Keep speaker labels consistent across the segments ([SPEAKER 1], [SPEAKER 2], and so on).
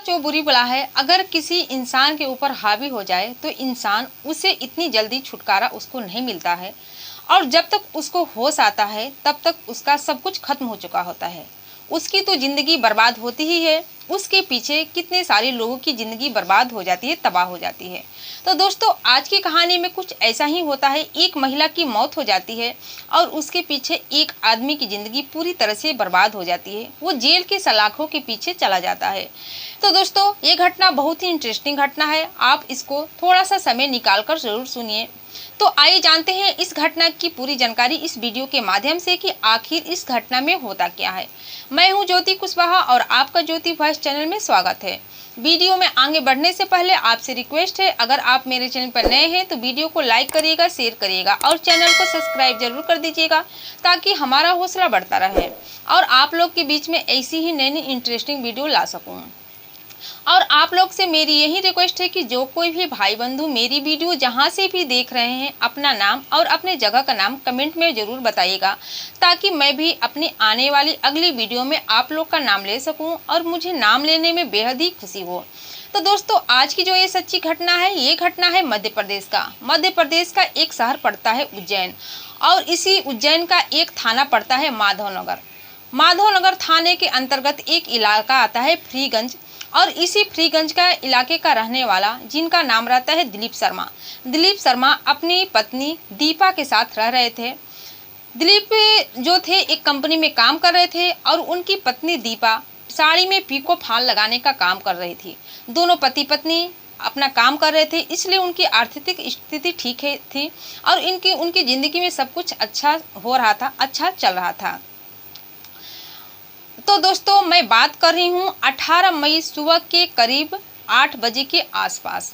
[SPEAKER 1] जो बुरी बला है अगर किसी इंसान के ऊपर हावी हो जाए तो इंसान उसे इतनी जल्दी छुटकारा उसको नहीं मिलता है और जब तक उसको होश आता है तब तक उसका सब कुछ खत्म हो चुका होता है। उसकी तो जिंदगी बर्बाद होती ही है, उसके पीछे कितने सारे लोगों की जिंदगी बर्बाद हो जाती है, तबाह हो जाती है। तो दोस्तों आज की कहानी में कुछ ऐसा ही होता है, एक महिला की मौत हो जाती है और उसके पीछे एक आदमी की जिंदगी पूरी तरह से बर्बाद हो जाती है, वो जेल के सलाखों के पीछे चला जाता है। तो दोस्तों ये घटना बहुत ही इंटरेस्टिंग घटना है, आप इसको थोड़ा सा समय निकाल कर जरूर सुनिए। तो आइए जानते हैं इस घटना की पूरी जानकारी इस वीडियो के माध्यम से कि आखिर इस घटना में होता क्या है। मैं हूं ज्योति कुशवाहा और आपका ज्योति वॉइस चैनल में स्वागत है। वीडियो में आगे बढ़ने से पहले आपसे रिक्वेस्ट है, अगर आप मेरे चैनल पर नए हैं तो वीडियो को लाइक करिएगा, शेयर करिएगा और चैनल को सब्सक्राइब जरूर कर दीजिएगा ताकि हमारा हौसला बढ़ता रहे और आप लोग के बीच में ऐसी ही नई नई इंटरेस्टिंग वीडियो ला सकूँ। और आप लोग से मेरी यही रिक्वेस्ट है कि जो कोई भी भाई बंधु मेरी वीडियो जहाँ से भी देख रहे हैं अपना नाम और अपने जगह का नाम कमेंट में ज़रूर बताइएगा ताकि मैं भी अपनी आने वाली अगली वीडियो में आप लोग का नाम ले सकूं और मुझे नाम लेने में बेहद ही खुशी हो। तो दोस्तों आज की जो ये सच्ची घटना है, ये घटना है मध्य प्रदेश का। मध्य प्रदेश का एक शहर पड़ता है उज्जैन और इसी उज्जैन का एक थाना पड़ता है माधवनगर। माधवनगर थाने के अंतर्गत एक इलाका आता है फ्रीगंज और इसी फ्रीगंज का इलाके का रहने वाला जिनका नाम रहता है दिलीप शर्मा। दिलीप शर्मा अपनी पत्नी दीपा के साथ रह रहे थे। दिलीप जो थे एक कंपनी में काम कर रहे थे और उनकी पत्नी दीपा साड़ी में पीको फाल लगाने का काम कर रही थी। दोनों पति पत्नी अपना काम कर रहे थे, इसलिए उनकी आर्थिक स्थिति ठीक है थी और उनकी ज़िंदगी में सब कुछ अच्छा हो रहा था, अच्छा चल रहा था। तो दोस्तों मैं बात कर रही हूँ 18 मई सुबह के करीब 8 बजे के आसपास।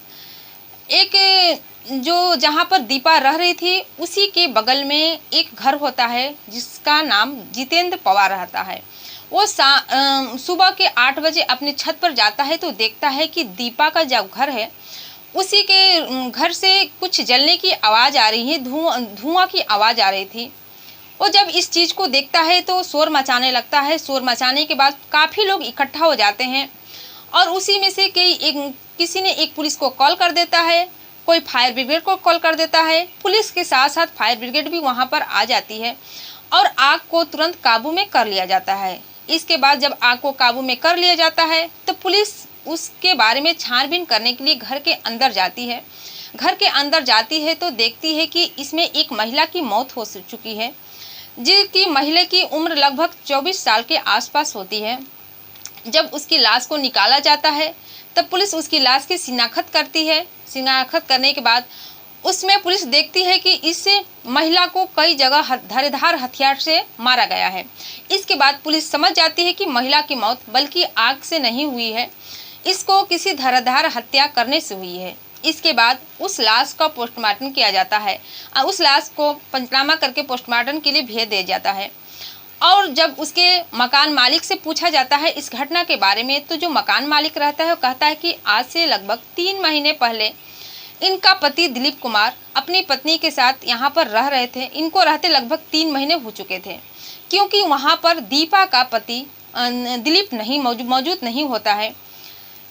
[SPEAKER 1] एक जो जहाँ पर दीपा रह रही थी उसी के बगल में एक घर होता है जिसका नाम जितेंद्र पवार रहता है। वो सुबह के 8 बजे अपनी छत पर जाता है तो देखता है कि दीपा का जो घर है उसी के घर से कुछ जलने की आवाज़ आ रही है, धुआं की आवाज़ आ रही थी। वो जब इस चीज़ को देखता है तो शोर मचाने लगता है। शोर मचाने के बाद काफ़ी लोग इकट्ठा हो जाते हैं और उसी में से किसी ने एक पुलिस को कॉल कर देता है, कोई फायर ब्रिगेड को कॉल कर देता है। पुलिस के साथ साथ फायर ब्रिगेड भी वहाँ पर आ जाती है और आग को तुरंत काबू में कर लिया जाता है। इसके बाद जब आग को काबू में कर लिया जाता है तो पुलिस उसके बारे में छानबीन करने के लिए घर के अंदर जाती है। घर के अंदर जाती है तो देखती है कि इसमें एक महिला की मौत हो चुकी है, जिसकी महिला की उम्र लगभग 24 साल के आसपास होती है। जब उसकी लाश को निकाला जाता है तब पुलिस उसकी लाश की शिनाख्त करती है। शिनाख्त करने के बाद उसमें पुलिस देखती है कि इस महिला को कई जगह धारदार हथियार से मारा गया है। इसके बाद पुलिस समझ जाती है कि महिला की मौत बल्कि आग से नहीं हुई है, इसको किसी धारदार हत्या करने से हुई है। इसके बाद उस लाश का पोस्टमार्टम किया जाता है और उस लाश को पंचनामा करके पोस्टमार्टम के लिए भेज दिया जाता है। और जब उसके मकान मालिक से पूछा जाता है इस घटना के बारे में तो जो मकान मालिक रहता है वो कहता है कि आज से लगभग 3 महीने पहले इनका पति दिलीप कुमार अपनी पत्नी के साथ यहाँ पर रह रहे थे। इनको रहते लगभग 3 महीने हो चुके थे क्योंकि वहाँ पर दीपा का पति दिलीप नहीं मौजूद नहीं होता है।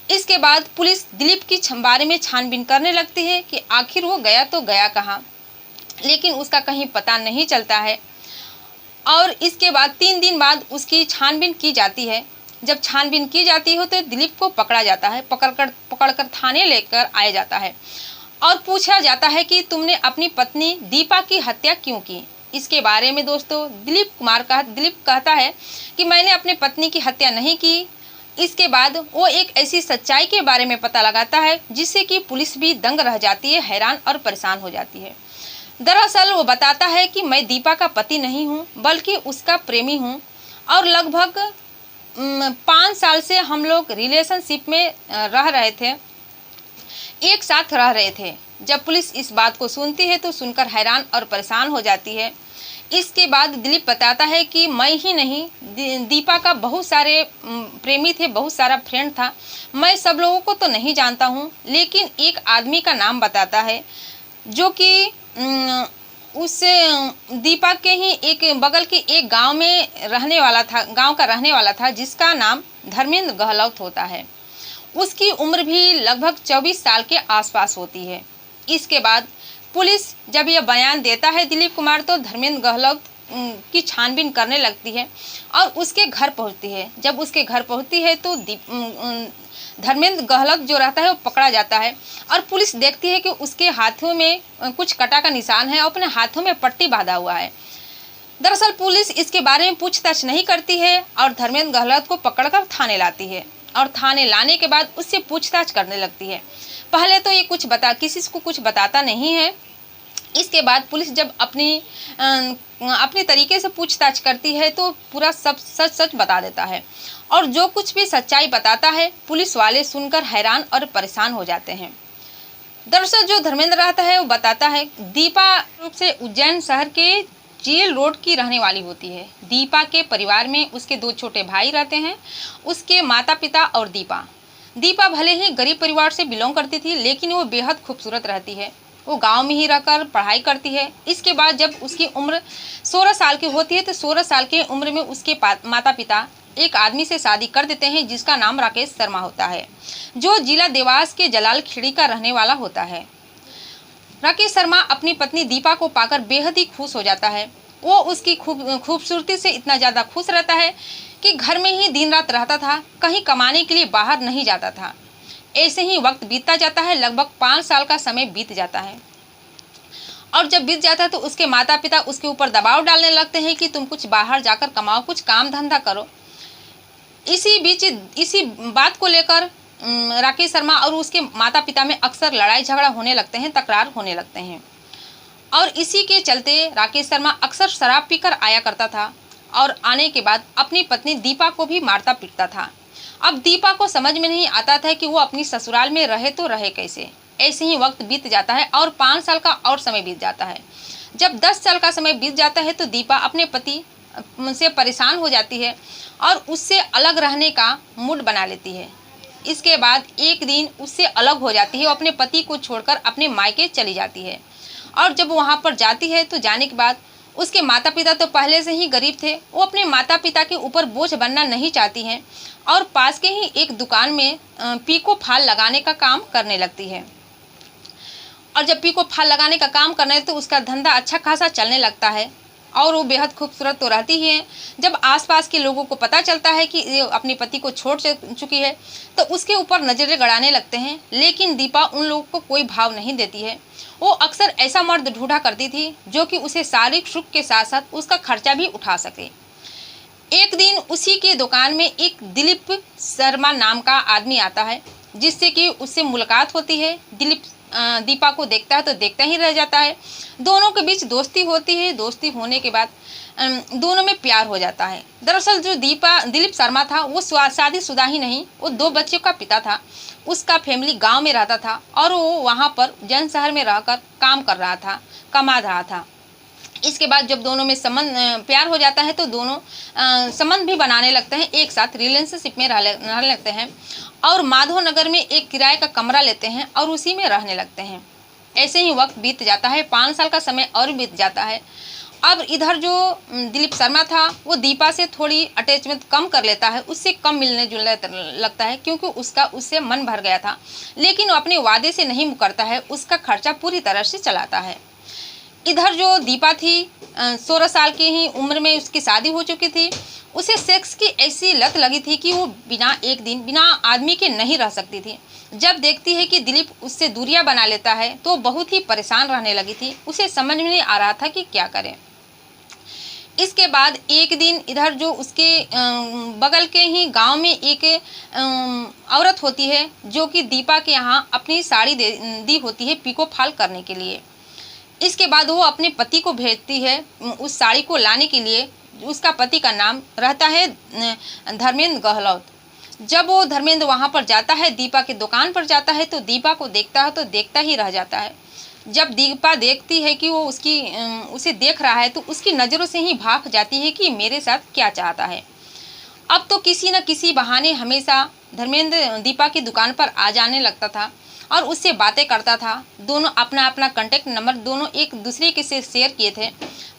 [SPEAKER 1] इसके बाद पुलिस दिलीप की बारे में छानबीन करने लगती है कि आखिर वो गया तो गया कहाँ, लेकिन उसका कहीं पता नहीं चलता है। और इसके बाद 3 दिन बाद उसकी छानबीन की जाती है। जब छानबीन की जाती है तो दिलीप को पकड़ा जाता है, पकड़कर थाने लेकर आया जाता है और पूछा जाता है कि तुमने अपनी पत्नी दीपा की हत्या क्यों की। इसके बारे में दोस्तों दिलीप कहता है कि मैंने अपनी पत्नी की हत्या नहीं की। इसके बाद वो एक ऐसी सच्चाई के बारे में पता लगाता है जिससे कि पुलिस भी दंग रह जाती है, हैरान और परेशान हो जाती है। दरअसल वो बताता है कि मैं दीपा का पति नहीं हूँ बल्कि उसका प्रेमी हूँ और लगभग 5 साल से हम लोग रिलेशनशिप में रह रहे थे, एक साथ रह रहे थे। जब पुलिस इस बात को सुनती है तो सुनकर हैरान और परेशान हो जाती है। इसके बाद दिलीप बताता है कि मैं ही नहीं, दीपा का बहुत सारे प्रेमी थे, बहुत सारा फ्रेंड था। मैं सब लोगों को तो नहीं जानता हूँ, लेकिन एक आदमी का नाम बताता है जो कि उससे दीपा के ही एक बगल के एक गांव में रहने वाला था, गांव का रहने वाला था, जिसका नाम धर्मेंद्र गहलोत होता है। उसकी उम्र भी लगभग 24 साल के आसपास होती है। इसके बाद पुलिस जब यह बयान देता है दिलीप कुमार, तो धर्मेंद्र गहलोत की छानबीन करने लगती है और उसके घर पहुंचती है। जब उसके घर पहुंचती है तो धर्मेंद्र गहलोत जो रहता है वो पकड़ा जाता है और पुलिस देखती है कि उसके हाथों में कुछ कटा का निशान है और अपने हाथों में पट्टी बांधा हुआ है। दरअसल पुलिस इसके बारे में पूछताछ नहीं करती है और धर्मेंद्र गहलोत को पकड़कर थाने लाती है और थाने लाने के बाद उससे पूछताछ करने लगती है। पहले तो ये किसी को कुछ बताता नहीं है। इसके बाद पुलिस जब अपनी तरीके से पूछताछ करती है तो पूरा सब सच सच बता देता है और जो कुछ भी सच्चाई बताता है पुलिस वाले सुनकर हैरान और परेशान हो जाते हैं। दरअसल जो धर्मेंद्र रहता है वो बताता है दीपा रूप से उज्जैन शहर के जेल रोड की रहने वाली होती है। दीपा के परिवार में उसके 2 छोटे भाई रहते हैं, उसके माता पिता और दीपा भले ही गरीब परिवार से बिलोंग करती थी लेकिन वो बेहद खूबसूरत रहती है। वो गांव में ही रहकर पढ़ाई करती है। इसके बाद जब उसकी उम्र 16 साल की होती है तो 16 साल की उम्र में उसके माता पिता एक आदमी से शादी कर देते हैं जिसका नाम राकेश शर्मा होता है, जो जिला देवास के जलाल खेड़ी का रहने वाला होता है। राकेश शर्मा अपनी पत्नी दीपा को पाकर बेहद ही खुश हो जाता है। वो उसकी खूबसूरती से इतना ज़्यादा खुश रहता है कि घर में ही दिन रात रहता था, कहीं कमाने के लिए बाहर नहीं जाता था। ऐसे ही वक्त बीतता जाता है। लगभग 5 साल का समय बीत जाता है और जब बीत जाता है तो उसके माता पिता उसके ऊपर दबाव डालने लगते हैं कि तुम कुछ बाहर जाकर कमाओ, कुछ काम धंधा करो। इसी बीच इसी बात को लेकर राकेश शर्मा और उसके माता पिता में अक्सर लड़ाई झगड़ा होने लगते हैं, तकरार होने लगते हैं और इसी के चलते राकेश शर्मा अक्सर शराब पीकर आया करता था और आने के बाद अपनी पत्नी दीपा को भी मारता पीटता था। अब दीपा को समझ में नहीं आता था कि वो अपनी ससुराल में रहे तो रहे कैसे। ऐसे ही वक्त बीत जाता है और 5 साल का और समय बीत जाता है। जब 10 साल का समय बीत जाता है तो दीपा अपने पति से परेशान हो जाती है और उससे अलग रहने का मूड बना लेती है। इसके बाद एक दिन उससे अलग हो जाती है, वो अपने पति को छोड़कर अपने मायके चली जाती है और जब वहाँ पर जाती है तो जाने के बाद उसके माता पिता तो पहले से ही गरीब थे। वो अपने माता पिता के ऊपर बोझ बनना नहीं चाहती हैं और पास के ही एक दुकान में पीको फाल लगाने का काम करने लगती है और जब पीको फाल लगाने का काम करने तो उसका धंधा अच्छा खासा चलने लगता है और वो बेहद खूबसूरत तो रहती ही है। जब आसपास के लोगों को पता चलता है कि ये अपने पति को छोड़ चुकी है तो उसके ऊपर नजरें गड़ाने लगते हैं, लेकिन दीपा उन लोगों को कोई भाव नहीं देती है। वो अक्सर ऐसा मर्द ढूंढा करती थी जो कि उसे शारीरिक सुख के साथ साथ उसका खर्चा भी उठा सके। एक दिन उसी के दुकान में एक दिलीप शर्मा नाम का आदमी आता है जिससे कि उससे मुलाकात होती है। दिलीप दीपा को देखता है तो देखता ही रह जाता है। दोनों के बीच दोस्ती होती है। दोस्ती होने के बाद दोनों में प्यार हो जाता है। दरअसल जो दिलीप शर्मा था वो शादीशुदा ही नहीं, वो 2 बच्चों का पिता था। उसका फैमिली गांव में रहता था और वो वहाँ पर जन शहर में रहकर काम कर रहा था, कमा रहा था। इसके बाद जब दोनों में प्यार हो जाता है तो दोनों संबंध भी बनाने लगते हैं, एक साथ रिलेशनशिप में रहने लगते हैं और माधव नगर में एक किराए का कमरा लेते हैं और उसी में रहने लगते हैं। ऐसे ही वक्त बीत जाता है। 5 साल का समय और बीत जाता है। अब इधर जो दिलीप शर्मा था वो दीपा से थोड़ी अटैचमेंट कम कर लेता है, उससे कम मिलने जुलने लगता है क्योंकि उससे मन भर गया था, लेकिन वो अपने वादे से नहीं मुकरता है, उसका खर्चा पूरी तरह से चलाता है। इधर जो दीपा थी 16 साल की ही उम्र में उसकी शादी हो चुकी थी। उसे सेक्स की ऐसी लत लगी थी कि वो एक दिन बिना आदमी के नहीं रह सकती थी। जब देखती है कि दिलीप उससे दूरियां बना लेता है तो बहुत ही परेशान रहने लगी थी। उसे समझ में नहीं आ रहा था कि क्या करे। इसके बाद एक दिन इधर जो उसके बगल के ही गांव में एक औरत होती है जो कि दीपा के यहाँ अपनी साड़ी दी होती है पीको फाल करने के लिए। इसके बाद वो अपने पति को भेजती है उस साड़ी को लाने के लिए। उसका पति का नाम रहता है धर्मेंद्र गहलोत। जब वो धर्मेंद्र वहाँ पर जाता है, दीपा की दुकान पर जाता है तो दीपा को देखता है तो देखता ही रह जाता है। जब दीपा देखती है कि वो उसे देख रहा है तो उसकी नज़रों से ही भाग जाती है कि मेरे साथ क्या चाहता है। अब तो किसी न किसी बहाने हमेशा धर्मेंद्र दीपा की दुकान पर आ जाने लगता था और उससे बातें करता था। दोनों अपना अपना कॉन्टैक्ट नंबर दोनों एक दूसरे के से शेयर किए थे।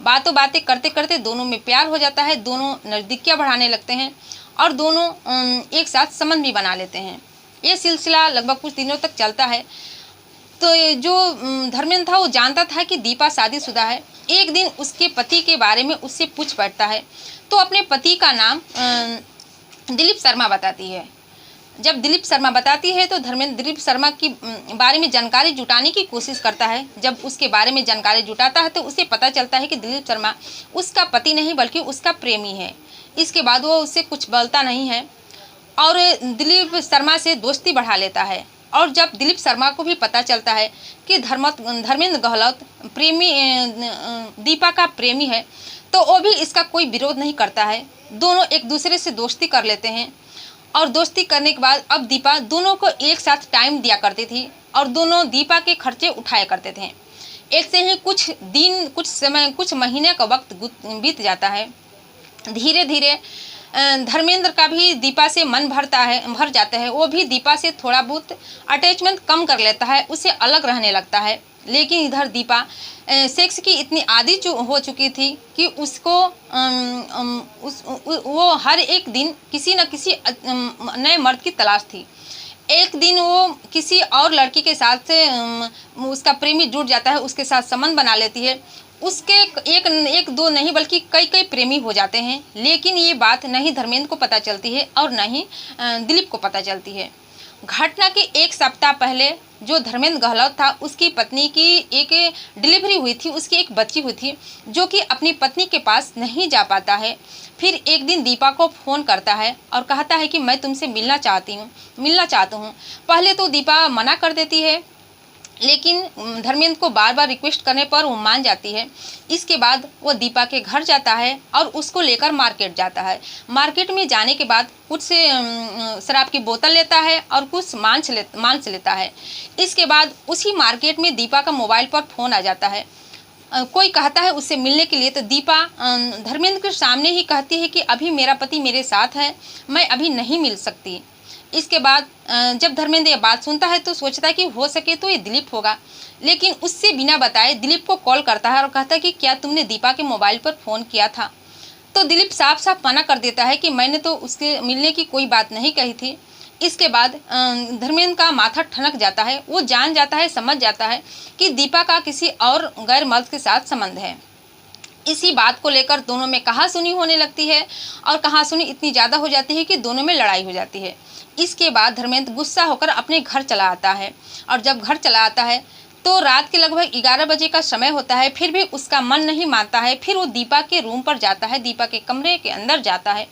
[SPEAKER 1] बातें करते करते दोनों में प्यार हो जाता है। दोनों नज़दीकियाँ बढ़ाने लगते हैं और दोनों एक साथ संबंध भी बना लेते हैं। ये सिलसिला लगभग कुछ दिनों तक चलता है। तो ये जो धर्मेंद्र था वो जानता था कि दीपा शादीशुदा है। एक दिन उसके पति के बारे में उससे पूछ बैठता है, तो अपने पति का नाम दिलीप शर्मा बताती है। जब दिलीप शर्मा बताती है तो धर्मेंद्र दिलीप शर्मा की बारे में जानकारी जुटाने की कोशिश करता है। जब उसके बारे में जानकारी जुटाता है तो उसे पता चलता है कि दिलीप शर्मा उसका पति नहीं बल्कि उसका प्रेमी है। इसके बाद वो उससे कुछ बोलता नहीं है और दिलीप शर्मा से दोस्ती बढ़ा लेता है। और जब दिलीप शर्मा को भी पता चलता है कि धर्मेंद्र गहलोत प्रेमी दीपा का प्रेमी है, तो वो भी इसका कोई विरोध नहीं करता है। दोनों एक दूसरे से दोस्ती कर लेते हैं और दोस्ती करने के बाद अब दीपा दोनों को एक साथ टाइम दिया करती थी और दोनों दीपा के खर्चे उठाया करते थे। एक से ही कुछ दिन, कुछ समय, कुछ महीने का वक्त बीत जाता है। धीरे धीरे धर्मेंद्र का भी दीपा से मन भर जाता है। वो भी दीपा से थोड़ा बहुत अटैचमेंट कम कर लेता है, उससे अलग रहने लगता है। लेकिन इधर दीपा सेक्स की इतनी आदी हो चुकी थी कि उसको वो हर एक दिन किसी न किसी नए मर्द की तलाश थी। एक दिन वो किसी और लड़की के साथ उसका प्रेमी जुड़ जाता है, उसके साथ संबंध बना लेती है। उसके एक दो नहीं बल्कि कई कई प्रेमी हो जाते हैं। लेकिन ये बात नहीं धर्मेंद्र को पता चलती है और न ही दिलीप को पता चलती है। घटना के एक सप्ताह पहले जो धर्मेंद्र गहलोत था, उसकी पत्नी की एक डिलीवरी हुई थी, उसकी एक बच्ची हुई थी, जो कि अपनी पत्नी के पास नहीं जा पाता है। फिर एक दिन दीपा को फ़ोन करता है और कहता है कि मैं तुमसे मिलना चाहता हूँ। पहले तो दीपा मना कर देती है, लेकिन धर्मेंद्र को बार बार रिक्वेस्ट करने पर वो मान जाती है। इसके बाद वो दीपा के घर जाता है और उसको लेकर मार्केट जाता है। मार्केट में जाने के बाद कुछ से शराब की बोतल लेता है और कुछ मांस लेता है। इसके बाद उसी मार्केट में दीपा का मोबाइल पर फ़ोन आ जाता है। कोई कहता है उससे मिलने के लिए, तो दीपा धर्मेंद्र के सामने ही कहती है कि अभी मेरा पति मेरे साथ है, मैं अभी नहीं मिल सकती। इसके बाद जब धर्मेंद्र ये बात सुनता है तो सोचता है कि हो सके तो ये दिलीप होगा, लेकिन उससे बिना बताए दिलीप को कॉल करता है और कहता है कि क्या तुमने दीपा के मोबाइल पर फ़ोन किया था? तो दिलीप साफ साफ मना कर देता है कि मैंने तो उसके मिलने की कोई बात नहीं कही थी। इसके बाद धर्मेंद्र का माथा ठनक जाता है। वो जान जाता है, समझ जाता है कि दीपा का किसी और गैर मर्द के साथ संबंध है। इसी बात को लेकर दोनों में कहासुनी होने लगती है और कहासुनी इतनी ज़्यादा हो जाती है कि दोनों में लड़ाई हो जाती है। इसके बाद धर्मेंद्र गुस्सा होकर अपने घर चला आता है और जब घर चला आता है तो रात के लगभग 11 बजे का समय होता है। फिर भी उसका मन नहीं मानता है। फिर वो दीपा के रूम पर जाता है, दीपा के कमरे के अंदर जाता है।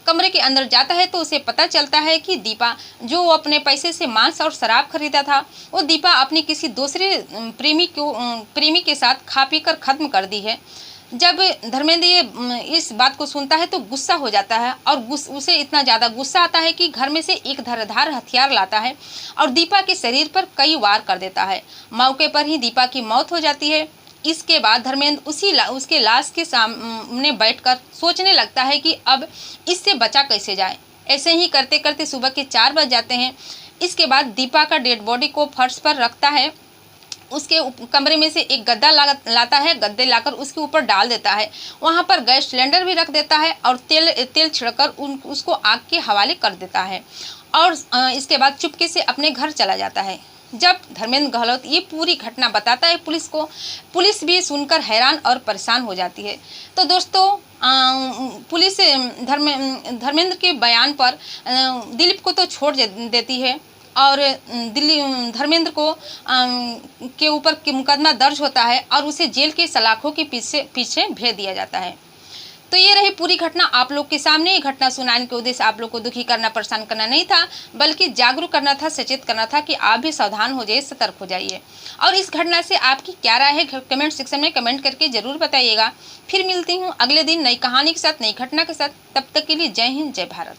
[SPEAKER 1] कमरे के अंदर जाता है तो उसे पता चलता है कि दीपा जो अपने पैसे से मांस और शराब खरीदा था, वो दीपा अपनी किसी दूसरे प्रेमी के साथ खा पी कर ख़त्म कर दी है। जब धर्मेंद्र ये इस बात को सुनता है तो गुस्सा हो जाता है और उसे इतना ज़्यादा गुस्सा आता है कि घर में से एक धारदार हथियार लाता है और दीपा के शरीर पर कई वार कर देता है। मौके पर ही दीपा की मौत हो जाती है। इसके बाद धर्मेंद्र उसके लाश के सामने बैठकर सोचने लगता है कि अब इससे बचा कैसे जाए। ऐसे ही करते करते सुबह के 4 बज जाते हैं। इसके बाद दीपा का डेड बॉडी को फर्श पर रखता है। उसके कमरे में से एक गद्दा लाता है, गद्दे लाकर उसके ऊपर डाल देता है। वहाँ पर गैस सिलेंडर भी रख देता है और तेल छिड़कर उसको आग के हवाले कर देता है और इसके बाद चुपके से अपने घर चला जाता है। जब धर्मेंद्र गहलोत ये पूरी घटना बताता है पुलिस को, पुलिस भी सुनकर हैरान और परेशान हो जाती है। तो दोस्तों पुलिस धर्मेंद्र के बयान पर दिलीप को तो छोड़ देती है और धर्मेंद्र को के ऊपर मुकदमा दर्ज होता है और उसे जेल के सलाखों के पीछे भेज दिया जाता है। तो ये रही पूरी घटना आप लोग के सामने। ये घटना सुनाने के उद्देश्य आप लोग को दुखी करना, परेशान करना नहीं था, बल्कि जागरूक करना था, सचेत करना था कि आप भी सावधान हो जाइए, सतर्क हो जाइए। और इस घटना से आपकी क्या राय है कमेंट सेक्शन में कमेंट करके ज़रूर बताइएगा। फिर मिलती हूँ अगले दिन नई कहानी के साथ, नई घटना के साथ। तब तक के लिए जय हिंद, जय भारत।